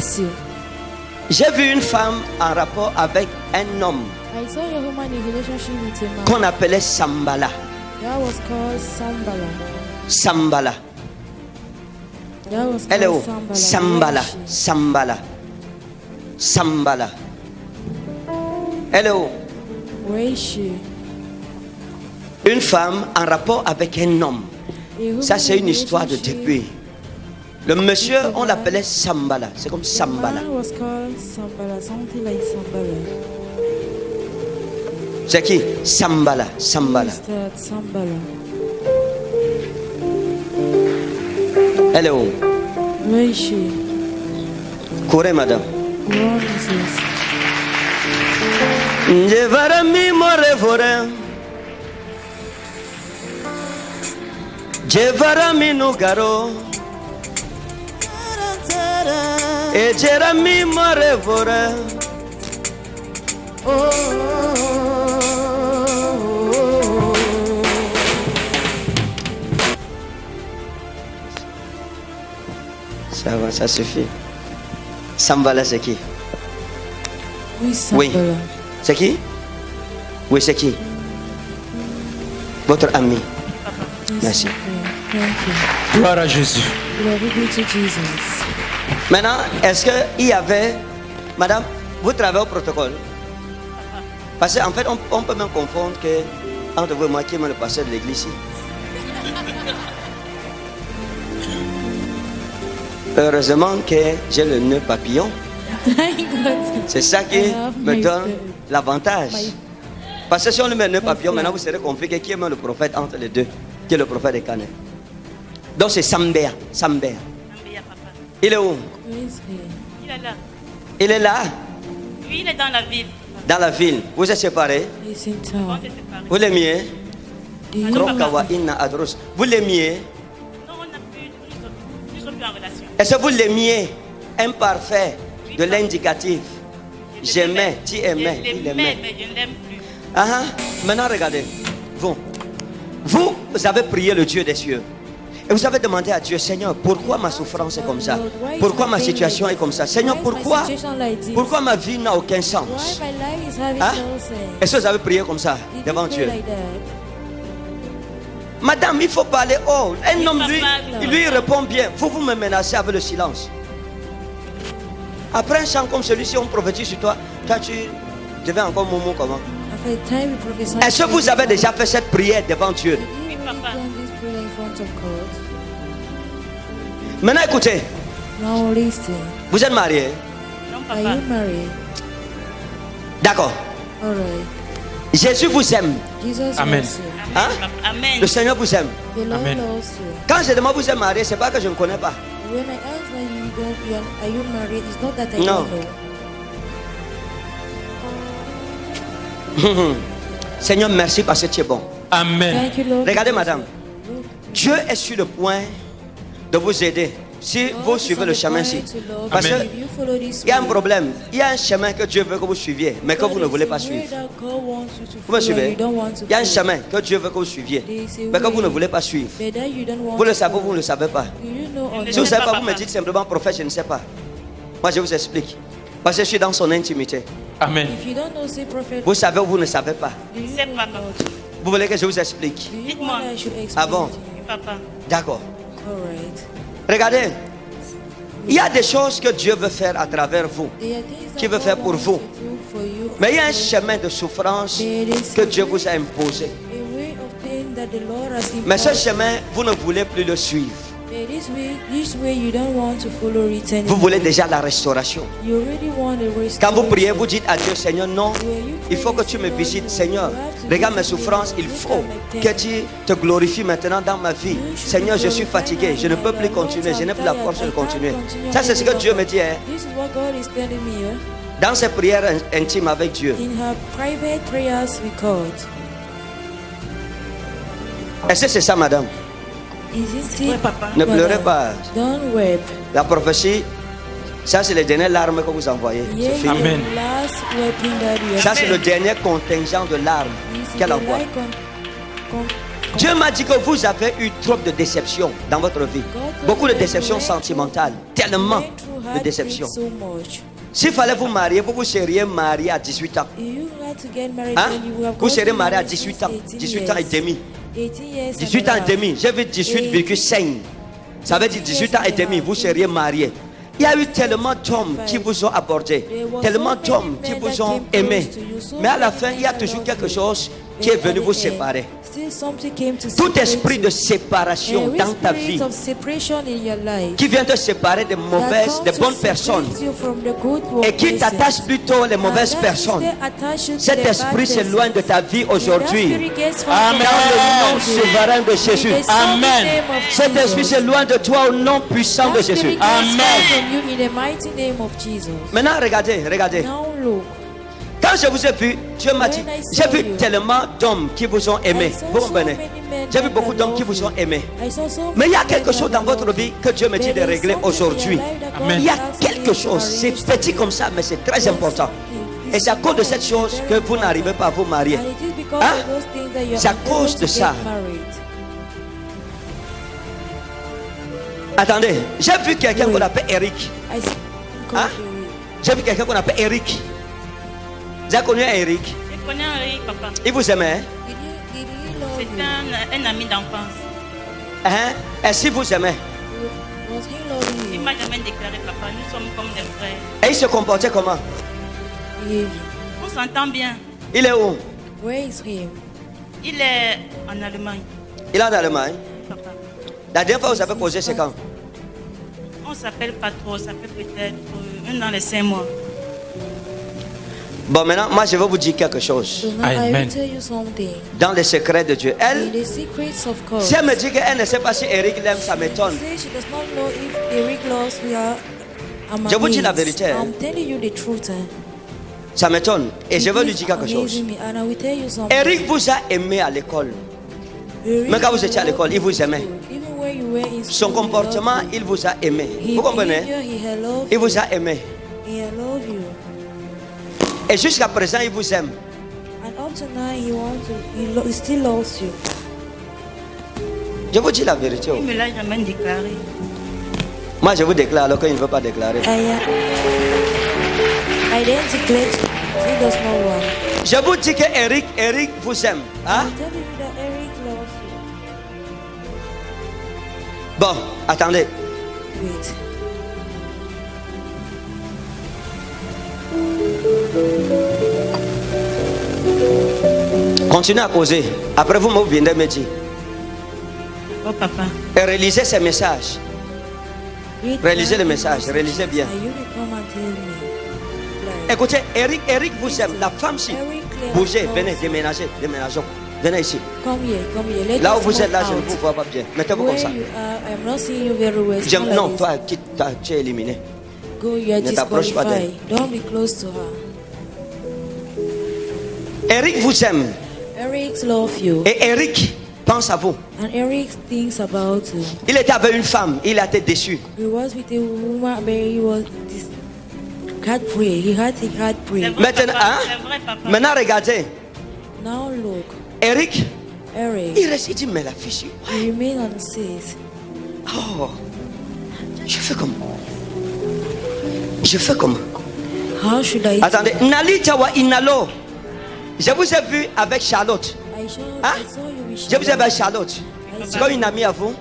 mercy. J'ai vu une femme en rapport avec un homme I saw a woman in relationship with a man qu'on appelait Sambala. that was called Sambala. Sambala. That was Elle est où? called Sambala. Where is she? Sambala. Sambala. Elle est où? Where is she? Une femme en rapport avec un homme. A woman Ça, c'est in une histoire de relationship. début. Le monsieur, on l'appelait Sambala. C'est comme The Sambala. man was called Sambala, something like Sambala. C'est qui? Sambala. Sambala. Who is that Sambala? Elle est où? Where is she? Courez, madame. Where is this? Jevarami morevore. Jevarami nugaro. E Jerami morevore. Ça va, ça suffit. Sambala, c'est qui? Who is Oui. Sambala? C'est qui? Oui, c'est qui? Votre ami. Yes, Merci. okay. Thank you. Gloire à Jésus. Glory be to Jesus. Maintenant, est-ce qu'il y avait... Madame, vous travaillez au protocole? Parce qu'en fait, on peut même confondre que entre vous et moi, qui est le pasteur de l'église ici. Heureusement que j'ai le nœud papillon. Thank God. C'est ça qui I have me my- donne l'avantage. my- Parce que si on lui met le nœud papillon, flag. maintenant vous serez confus qui est même le prophète entre les deux, qui est le prophète de Canaan. Donc c'est Sambéa. Sambéa. Il est où? Where is he? Il est là. Il est là, Lui, il est dans la ville. dans la ville. Vous êtes séparés. He's in On town. s'est séparés. Vous l'aimiez? Do you Krokawa inna adros. Vous l'aimiez? Non, on n'a plus. Nous ne sommes plus en relation. Est-ce que vous l'aimiez? Imparfait, de l'indicatif. J'aimais, tu aimais, Je il l'aimais, aimait. mais je ne l'aime plus. Ah, ah. Maintenant regardez. Vous avez prié le Dieu des cieux. Et vous avez demandé à Dieu, Seigneur, pourquoi ma souffrance est comme ça? Pourquoi ma situation est comme ça? Seigneur, pourquoi ma vie n'a aucun Why sens? my life is having Hein? no sense? Est-ce que vous avez prié comme ça Did devant you pray Dieu? like that? Madame, il faut parler. Oh, un Oui, homme, papa. lui, il répond bien. Vous me menacez avec le silence. Après un chant comme celui-ci, on prophétise sur toi. Toi, tu deviens encore momo comment? After a time we prophesy. Est-ce que vous avez déjà fait cette prière devant Dieu? Did you already papa. done this prayer in front of God? Maintenant, écoutez. Now listen. Vous êtes marié? Non, Are papa. you married? D'accord. Alright. Jésus vous aime. Jesus Amen. loves you. Hein? Papa. Amen. Le Seigneur vous aime. The Lord Amen. loves you. Quand je demande vous êtes marié, c'est pas que je ne connais pas. When I ask that are you married, it's not that I No. don't know. Seigneur, merci parce que tu es bon. Amen. Thank you, Lord. Regardez, because madame. Look, Dieu est sur le point de vous aider. Si God vous is suivez on le the chemin-ci. point to love Parce you. que If you follow this il y a un way, problème. Il y a un chemin que Dieu veut que vous suiviez, mais que God vous ne is voulez a pas way suivre. that God wants you to Vous me follow, suivez? you don't want to Il y a un follow. chemin que Dieu veut que vous suiviez, There is a mais que vous ne way voulez pas suivre. but that you don't want Vous le to savez, follow. vous ne le savez pas. Do you know or Si vous ne not? savez pas, Papa. vous me dites simplement, prophète, je ne sais pas. Moi, je vous explique. Parce que je suis dans son intimité. Amen. If you don't know, say prophet. Vous savez ou vous ne savez pas. Do you C'est know papa. or not? Vous voulez que je vous explique? Do you Dites-moi. want I should explain Ah bon? to you? Oui, papa. D'accord. Alright. Regardez. Il y a des choses que Dieu veut faire à travers vous. There are things Qui that veut faire God pour wants vous. to do for you. Mais il y a un chemin de souffrance que Dieu vous a imposé. A way of pain that the Lord has Mais ce imposed. chemin, vous ne voulez plus le suivre. But this way you don't want to follow it anymore. Vous voulez déjà la restauration. You already want a restoration. Quand vous priez, vous dites à Dieu, Seigneur, non, il faut que tu me visites, Seigneur. Regarde mes souffrances, il faut que tu te glorifies maintenant dans ma vie. Seigneur, je suis fatigué, je ne peux plus continuer, je n'ai plus la force de continuer. Ça, c'est ce que Dieu me dit, hein. This is what God is telling me, Dans ses prières intimes avec Dieu. in her private prayers with God. Est-ce que c'est ça, madame? Is it Oui, papa. Ne Madame, pleurez pas. Don't weep. La prophétie, ça, c'est les dernières larmes que vous envoyez. Yeah, C'est fini. Amen. the last weeping that you Ça, have. c'est le dernier contingent de larmes This is qu'elle the envoie. light Dieu m'a dit que vous avez eu trop de déceptions dans votre vie. Beaucoup de déceptions sentimentales. Tellement. went through de déception. So much. S'il fallait vous marier, vous seriez marié à 18 ans. You had to get married Hein? when you would have Vous gotten serez marié à married 18 since ans. 18 18 ans et years. demi. 18 years 18 ans and et a half. demi. J'ai vu 18,5. Ça veut dire 18 ans et demi, vous seriez marié. Il y a eu tellement d'hommes qui vous ont abordé, tellement d'hommes qui vous ont aimé. Mais à la fin, il y a toujours quelque chose qui est venu vous séparer. Tout esprit de séparation dans ta vie qui vient te séparer des mauvaises, des bonnes personnes et qui t'attache plutôt les mauvaises personnes, cet esprit s'éloigne de ta vie aujourd'hui. Dans le nom souverain de Jésus. Amen. Cet esprit s'éloigne de toi au nom puissant de Jésus. Maintenant, regardez. Now look. Quand je vous ai vu, Dieu m'a dit, j'ai vu tellement d'hommes qui vous ont aimé. Vous comprenez? J'ai vu beaucoup d'hommes qui vous ont aimé. Mais il y a quelque chose dans votre vie que Dieu me dit de régler aujourd'hui. Amen. Il y a quelque chose, c'est petit comme ça, mais c'est très important. Et c'est à cause de cette chose que vous n'arrivez pas à vous marier. Hein? C'est à cause de ça. Attendez, j'ai vu quelqu'un qu'on appelle Eric. Hein? J'ai vu quelqu'un qu'on appelle Eric. Vous avez connu Eric? Je connais Henri, papa. Il vous aimait? C'est un ami d'enfance. Hein? Est-ce qu'il vous aimait? Il m'a jamais déclaré, papa. Nous sommes comme des frères. Et il se comportait comment? On s'entend bien. Il est où? Where is him? Il est en Allemagne, Il est en Allemagne. papa. La dernière fois que vous avez posé, c'est quand? On s'appelle pas trop, ça fait peut-être dans les 5 mois. Bon, maintenant, moi, je vais vous dire quelque chose. So now I Amen. will tell you something. Dans les secrets de Dieu. In Elle, the secrets of God. si elle me dit qu'elle ne sait pas si Eric l'aime, ça m'étonne. Say she does not know if Eric loves her. Je vous dis la vérité, hein. I'm telling you the truth. Ça m'étonne. Et je vais lui dire quelque It's chose. amazing me, and I will tell you something. Eric vous a aimé à l'école. Eric Même quand vous étiez à l'école, il vous aimait. Even when you were in Son school, comportement, he loved you. il vous a aimé. He Vous comprenez? behavior, he loved Il vous a aimé. you. He loved you. Et jusqu'à présent, il vous aime. And up to now, he still loves you. Je vous dis la vérité. Il me l'a jamais déclaré. Moi, je vous déclare alors qu'il ne veut pas déclarer. I then declare to you, he does not want. Je vous dis que Eric vous aime. Hein? I'm telling you that Eric loves you. Bon, attendez. Wait. Continuez à causer. Après, vous me viendrez me dire. Oh, papa. Et réalisez ces messages. Read Réalisez le my message, message, réalisez bien. and you will come and tell me. Like, Écoutez, Eric vous aime. La femme, si. Eric loves Bougez, us. venez, déménageons. Venez ici. Come here. Let Là où us vous êtes là, move je ne out. vous vois pas bien. Mettez-vous comme Where ça. you are, I'm not seeing you very well. Stand like Non, this. toi, tu es éliminé. Go, you are Ne t'approche pas disqualified. Don't be close to her. Eric vous aime. Eric loves you. Et Eric pense à vous. And Eric thinks about you. Il était avec une femme. Il a été déçu. He was with a woman, but he was heartbreak. He had a heartbreak. C'est vrai, Maintenant, papa. hein? C'est vrai, papa. Maintenant, regardez. Now look, Eric, Eric, il reste, il dit, mais la fille, he remained on the seas. oh, je fais comment? Je fais comment? How should I? Attendez, Nali Tawa Inalo. Je vous ai vu avec Charlotte. I saw Hein? you with Je vous ai vu avec Charlotte. Charlotte. C'est comme une amie à vous.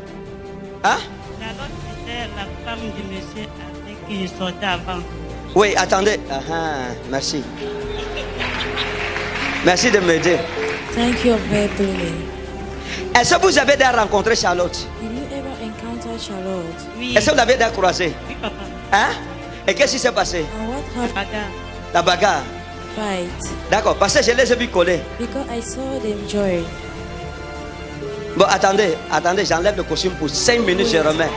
Hein? Charlotte, c'était la femme du monsieur avec qui je sortais avant. Oui, attendez. Ah, merci. Merci de m'aider. Thank you for helping me. Est-ce que vous avez déjà rencontré Charlotte? Did you ever encounter Charlotte? Oui, Est-ce que vous l'avez déjà croisée? oui, papa. Hein? Et qu'est-ce qui s'est passé? And what happened? Bagarre. La bagarre. Fight. D'accord, parce que je les ai vus coller. Because I saw them join. Bon, attendez, j'enlève le costume pour 5 minutes, je remets.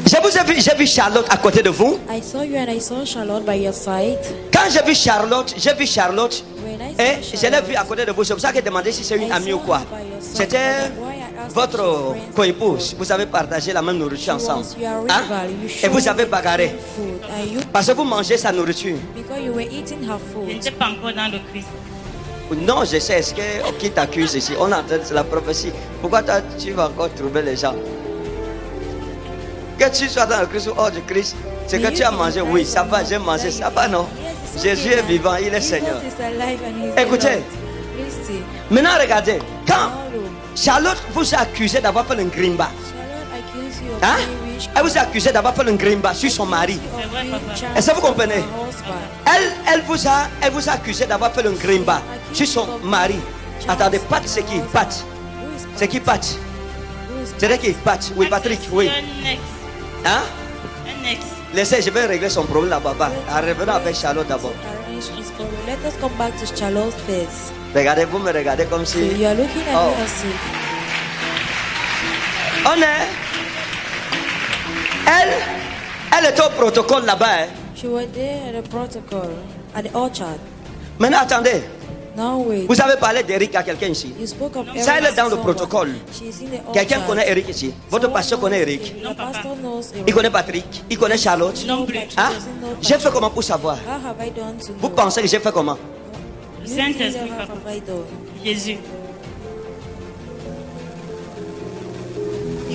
Je j'ai vu Charlotte à côté de vous. I saw you and I saw Charlotte by your side. Quand j'ai vu Charlotte, When I et saw je l'ai Charlotte, vue à côté de vous. C'est pour ça que j'ai demandé si c'est une amie ou quoi. C'était votre co-épouse. Vous avez partagé la même nourriture ensemble. Hein? Et vous avez bagarré. Parce que vous mangez sa nourriture. Because you were eating her Je food. n'étais pas encore dans le Christ. Non, je sais. Est-ce que qui t'accuse ici? On entend la prophétie. Pourquoi toi, tu vas encore trouver les gens? Que tu sois dans le Christ ou hors du Christ, c'est que tu as mangé. Oui, ça va, j'ai mangé. Ça va, non? Jésus est vivant, il est Seigneur. Écoutez. Maintenant, regardez. Quand Charlotte vous a accusé d'avoir fait un grimba, hein? Elle vous a accusé d'avoir fait un grimba sur son mari. C'est vrai, papa. Est-ce que vous comprenez? Elle vous a accusé d'avoir fait un grimba sur son mari. Attendez, Pat, c'est qui? Pat. C'est qui Pat? C'est qui Pat? Oui, Patrick, oui. Un ex. Hein? Un ex. Laissez, je vais régler son problème là-bas. Revenons avec Charlotte d'abord. Let us come back to Charlotte first. Regardez, vous me regardez comme So si... you are looking at Oh. me as if On est... Elle était au protocole là-bas. Hein. she was there at the protocol, at the orchard. Maintenant, attendez. Now wait. Vous avez parlé d'Eric à quelqu'un ici. You spoke of Ça, elle est Eric dans le someone. protocole. She's in the Quelqu'un orchard. connaît Eric ici. Votre pasteur connaît Eric. Your pastor knows Eric. Il connaît Patrick. Il connaît Charlotte. Non plus. Hein? J'ai fait comment pour savoir? How have I done to Vous know? pensez que j'ai fait comment? Le You Saint-Esprit, think that papa. have I done? Jésus.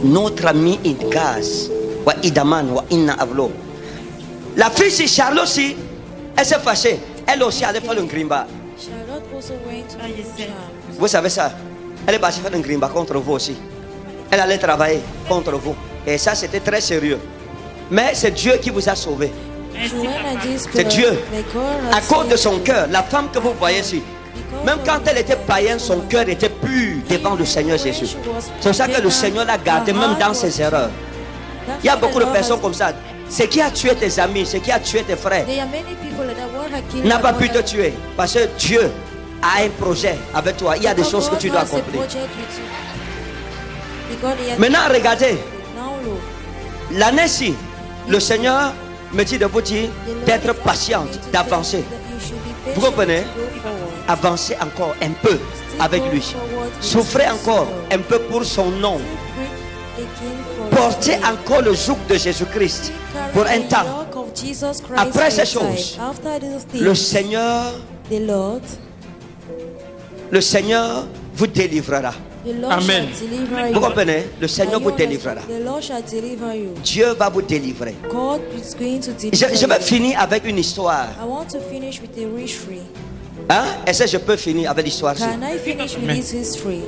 Notre ami Idgaz. Wa Idaman. Wa Inna Avlo. La fille, si Charlotte, si, elle s'est fâchée. Elle aussi allait faire un grimba. Charlotte also went to Ah, je sais. Charles. Vous savez ça? Elle est partie faire un grimba contre vous aussi. Elle allait travailler contre vous. Et ça, c'était très sérieux. Mais c'est Dieu qui vous a sauvé. Merci, She went papa. at this C'est place, Dieu. like God À has cause de saved son her. cœur, la femme que vous voyez ici, même quand elle était païenne, son cœur était pur devant le Seigneur Jésus. C'est pour ça que le Seigneur l'a gardé même dans ses erreurs. Il y a beaucoup de personnes comme ça. Ce qui a tué tes amis, ce qui a tué tes frères, There are many people that what have killed n'a pas their pu te brother. tuer. Parce que Dieu a un projet avec toi. Il y a des choses que tu dois God has a accomplir. project with you. Because he has- Maintenant, regardez. Now look, L'année-ci, le Seigneur me dit de vous dire the Lord d'être is asking patiente, you to d'avancer. say that you should be Vous patient comprenez? to go forward. Avancer encore un peu avec lui. Souffrez encore un peu pour son nom. Portez encore le joug de Jésus-Christ pour un temps. Après ces choses, Le Seigneur, le Seigneur vous délivrera. Amen. Vous comprenez? Le Seigneur vous délivrera. Dieu va vous délivrer. Je vais finir avec une histoire. I want to finish with a history. Hein? Est-ce que je peux finir avec l'histoire? Can I finish with this history?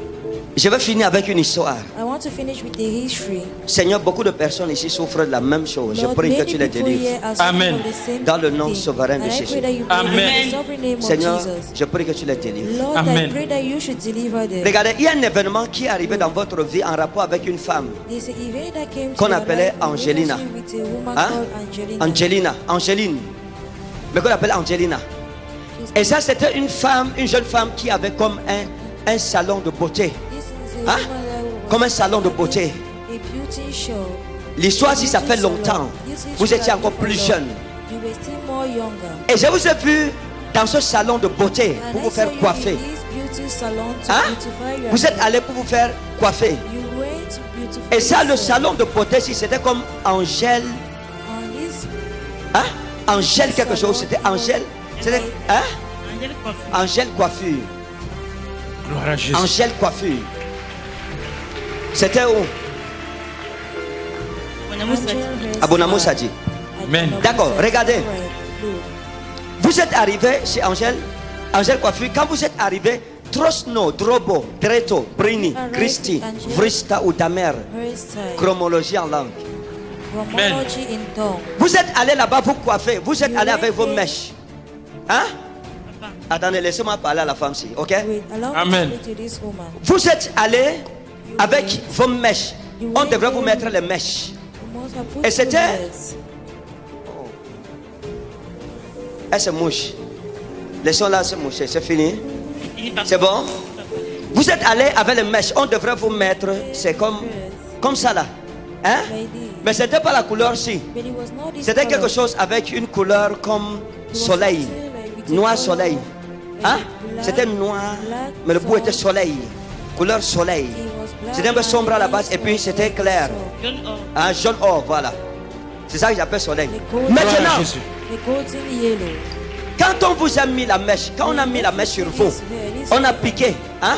Je vais finir avec une histoire. I want to finish with the history. Seigneur, beaucoup de personnes ici souffrent de la même chose. Je Lord, prie que many tu les people délivres. here are suffering Amen. from the same Dans le nom thing. souverain de And I Jésus. pray that you Amen. believe in the sovereign name of Seigneur, Jesus. je prie que tu les délivres. Lord, I Amen. pray that you should deliver them. Regardez, il y a un événement qui est arrivé dans votre vie en rapport avec une femme. There's an event that came to Qu'on your appelait life in Angelina. relationship with a woman Hein? called Angelina. Angeline. Mais qu'on appelle Angelina. Et ça, c'était une femme, une jeune femme qui avait comme un salon de beauté. This is a Hein? woman that was Comme un salon de beauté. a beauty show. L'histoire, si ça fait longtemps, vous étiez encore plus jeune. You were still more younger. Et je vous ai vu dans ce salon de beauté And pour I vous saw faire you coiffer. in this beauty salon to Hein? beautify your Vous êtes hair. allé pour vous faire coiffer. You went to beautify Et ça, le yourself. salon de beauté, si c'était comme Angèle, On this hein? Angèle quelque chose, c'était Angèle. C'était, hein? Angèle Coiffure. Angèle coiffure. Gloire à Jésus. Angèle coiffure. C'était où? Bonamou Sadi. Angel À Bonamou Sadi. Amen. D'accord, regardez. Look, Vous êtes arrivé chez Angèle coiffure. Quand vous êtes arrivé, Trosno, Drobo, Dreto, Brini, Christi, Vrista ou Damer, hairstyle, chromologie en langue. chromology in tongue. Vous êtes allé là-bas vous coiffer. Vous êtes allé avec vos mèches. Hein? Papa. Attendez, laissez-moi parler à la femme-ci, ok? Wait, allow Amen. me to speak to this woman. Vous êtes allé avec vos mèches. On devrait vous mettre les mèches. You must have put Et c'était- fingers. Elle se mouche. Laissons-la se moucher. C'est fini? Fini, papa. C'est bon? Vous êtes allé avec les mèches. On devrait vous mettre. C'est comme ça là. Hein? Like this. Mais c'était pas la couleur si. But it was not this C'était quelque color. chose avec une couleur comme It was soleil. something like with a Noir color, soleil. like Hein? black- C'était noir, black mais le bout était soul. soleil. Couleur soleil. It was black C'était un peu and sombre à la base this et puis was c'était like clair. soul. Jaune or. Un jaune or, voilà. C'est ça que j'appelle soleil. The golden- Gloire à Maintenant, Jésus. The golden yellow. quand on vous a mis la mèche, quand on a mis la mèche sur vous, on a piqué. Hein?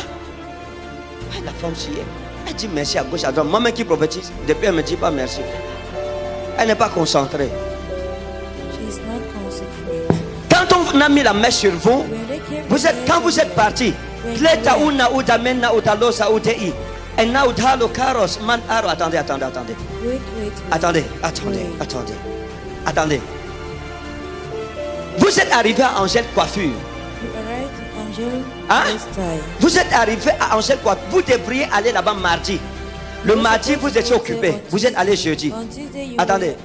Ah, la femme s'y est. Elle dit merci à gauche, à droite. Moi-même qui prophétise, depuis elle ne me dit pas merci. Elle n'est pas concentrée. She's not concentrated. Quand on a mis la mèche sur vous, When they came vous êtes, quand vous êtes parti, Kleta una uda mena utalosa udei. Et na utalo karos man aro. Attendez. Wait. Attendez. Vous êtes arrivé à Angèle Coiffure. You arrived at Angel Hein? Hairstyle. Vous êtes arrivé à Angèle Coiffure. Vous devriez aller là-bas mardi. Le mardi, vous étiez occupé. Vous êtes allé jeudi. On Tuesday, you Attendez. were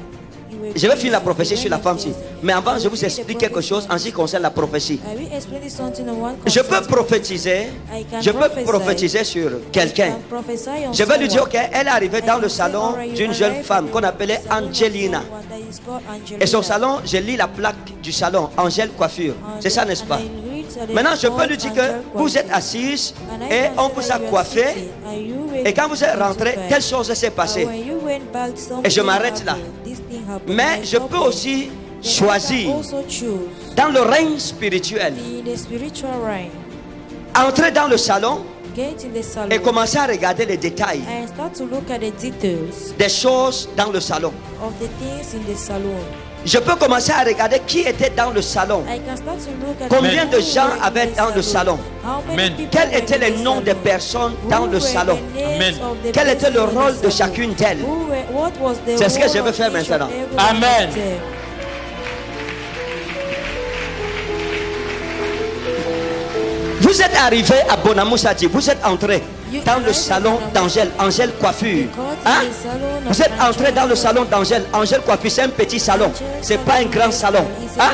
Je vais finir la prophétie busy. sur la femme-ci. Mais avant, je vous explique quelque chose en ce qui concerne la prophétie. I will explain something on one Je peux concept. prophétiser. I can Je peux prophesy. prophétiser sur quelqu'un. I can prophesy on Je vais lui dire someone. qu'elle est arrivée dans I le can say, salon alright, you d'une jeune arrived femme at qu'on the appelait salon of Angelina. someone that is called Angelina. Et son salon, je lis la plaque du salon, Angèle Coiffure. C'est ça, n'est-ce pas? And I read that they Maintenant, je peux called lui dire Angel que vous êtes Coiffure. assise And I et can on say vous that a you are coiffé. seated, and you were Et quand vous êtes rentré, into telle bed. chose s'est passée. And when you went back, Et je something m'arrête là. happened. This thing happened. Mais I je stop peux it. aussi But I choisir can also choose dans le règne spirituel, in the spiritual realm. entrer dans le salon Get in the salon et commencer à regarder les détails and start to look at the details des choses dans le salon. of the things in the salon. Je peux commencer à regarder qui était dans le salon. I can start to look at Combien who de were gens in avaient the dans le salon? How many Amen. people Quels were étaient in les the noms des salon? personnes Who dans le were salon? the names Amen. of the Quel était le persons in rôle the de salon? chacune d'elles? What was the C'est ce que role je veux of faire each of maintenant. every Amen. of them? Vous êtes arrivé à Bonamoussadi, vous êtes entré You dans le arrived salon at d'Angèle, Angèle Coiffure. You go to Hein? the salon of Vous êtes entré Angel dans le salon d'Angèle, Angèle Coiffure, c'est un petit salon, c'est pas un grand salon. Hein?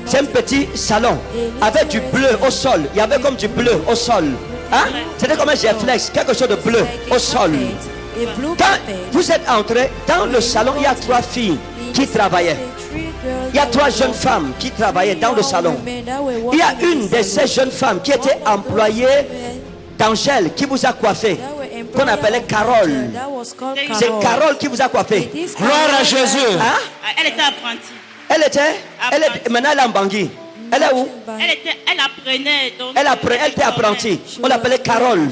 C'est un petit salon avec du bleu au sol. Il y avait comme du bleu au sol. Hein? C'était comme un géflex, quelque chose de bleu au sol. A blue Quand carpet. vous êtes entré dans le salon, il y a 3 filles qui travaillaient. Il y a 3 jeunes femmes qui travaillaient dans le salon. Il y a une de ces jeunes femmes qui était employée d'Angèle qui vous a coiffé, qu'on appelait Carole. C'est Carole qui vous a coiffé. Gloire à Jésus. Hein? Elle était apprentie. Maintenant elle est en Bangui. Elle est où? Elle apprenait. Donc, Elle était apprentie. On l'appelait Carole.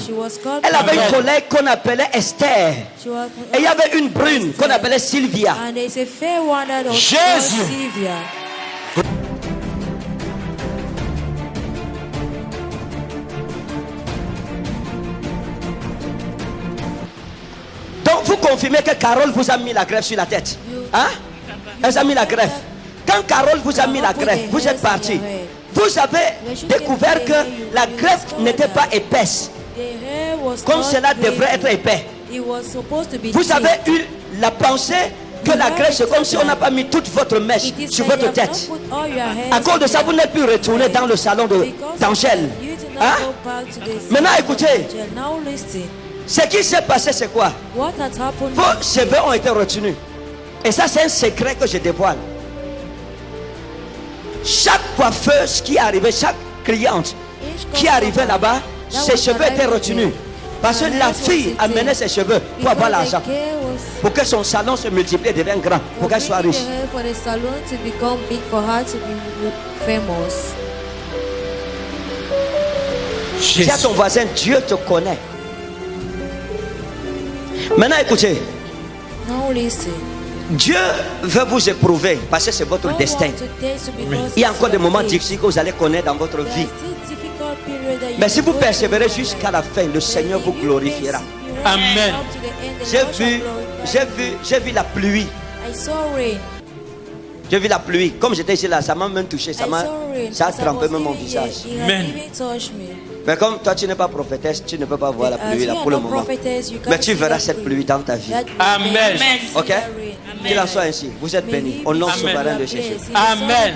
Elle avait une collègue qu'on appelait Esther. Et il y avait une brune qu'on appelait Sylvia. And there's a fair one that was Jésus. called Sylvia. Donc vous confirmez que Carole vous a mis la greffe sur la tête. Hein? Elle a mis la greffe. Quand Carole vous a mis la greffe, vous êtes parti. Vous avez découvert que la greffe n'était pas épaisse, The hair was comme not cela heavy. devrait être épais. It was supposed to be Vous thick. avez eu la pensée que la greffe, c'est comme si on n'a pas mis toute votre mèche It is sur like you votre have tête. not put all your hairs À cause de ça, on vous n'êtes plus retourné dans le salon d'Angèle. You did not Hein? go back to the Maintenant, salon écoutez. of Angel. Now listen. Ce qui s'est passé, c'est quoi? What had happened? Vos cheveux ont été retenus. Et ça, c'est un secret que je dévoile. Chaque coiffeuse qui arrivait, chaque cliente qui arrivait là-bas, ses cheveux étaient retenus. Parce que la fille amenait ses cheveux pour avoir l'argent. Pour que son salon se multiplie et devienne grand. Pour qu'elle soit riche. For the salon to become big, for her to be famous. Dis à ton voisin, Dieu te connaît. Maintenant, écoutez. Now listen. Dieu veut vous éprouver parce que c'est votre destin. Il y a encore des moments difficiles que vous allez connaître dans votre vie. Mais si vous persévérez jusqu'à la fin, le Seigneur vous glorifiera. Amen. J'ai vu la pluie. J'ai vu la pluie. Comme j'étais ici là, ça m'a même touché. Ça a trempé même mon visage. Amen. Mais comme toi tu n'es pas prophétesse, tu ne peux pas voir la pluie là pour le moment. Mais tu verras cette pluie dans ta vie. Amen. Ok? Qu'il en soit ainsi. Vous êtes bénis. Au nom souverain de Jésus. Amen.